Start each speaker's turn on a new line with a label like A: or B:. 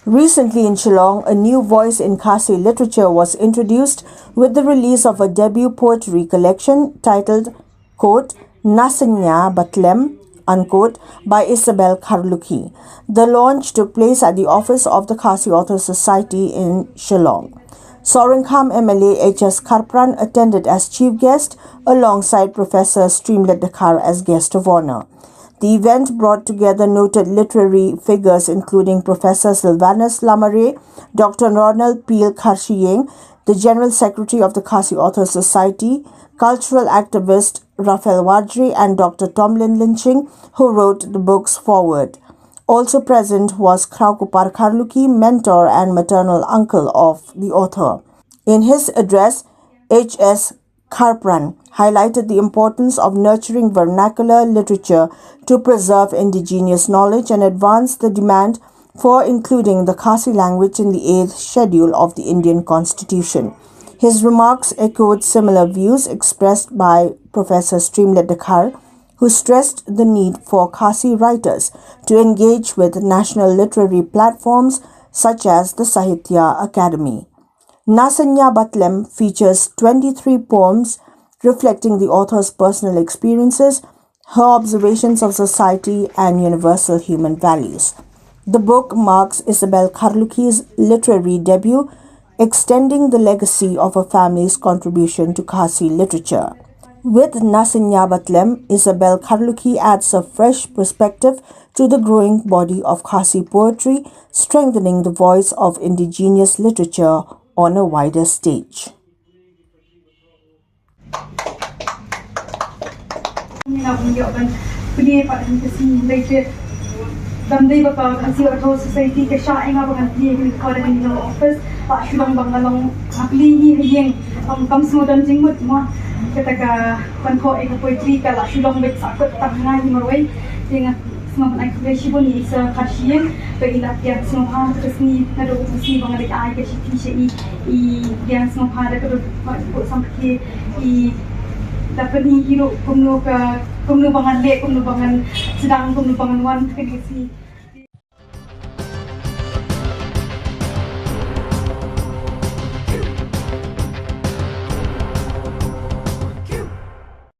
A: Recently in Shillong, a new voice in Khasi literature was introduced with the release of a debut poetry collection titled, quote, Na Synñia Batlem, unquote, by Esabell Kharlukhi. The launch took place at the office of the Khasi Authors Society in Shillong. Sorankham MLA H.S. Kharpran attended as chief guest alongside Professor Streamlet Dakhar as guest of honor. The event brought together noted literary figures including Professor Sylvanus Lamare, Dr. Ronald Peel Kharshiyeng, the General Secretary of the Khasi Authors Society, cultural activist Raphael Wadri and Dr. Tomlin Lynching, who wrote the book's foreword. Also present was Esabell Kharlukhi, mentor and maternal uncle of the author. In his address, H.S. Kharpran highlighted the importance of nurturing vernacular literature to preserve indigenous knowledge and advance the demand for including the Khasi language in the 8th schedule of the Indian Constitution. His remarks echoed similar views expressed by Professor Streamlet Dakhar, who stressed the need for Khasi writers to engage with national literary platforms such as the Sahitya Academy. Na Synñia Batlem features 23 poems reflecting the author's personal experiences, her observations of society, and universal human values. The book marks Esabell Kharlukhi's literary debut, extending the legacy of her family's contribution to Khasi literature. With Na Synñia Batlem, Esabell Kharlukhi adds a fresh perspective to the growing body of Khasi poetry, strengthening the voice of indigenous literature on a wider stage.
B: Semua nak kerja pun ni sekarang bagi latihan semua kesini ada usaha bangan ada ayat sih yang semua ada kalau sampai dapat ni hero kumno bangan lek kumno bangan sedang kumno bangan wan kerja sih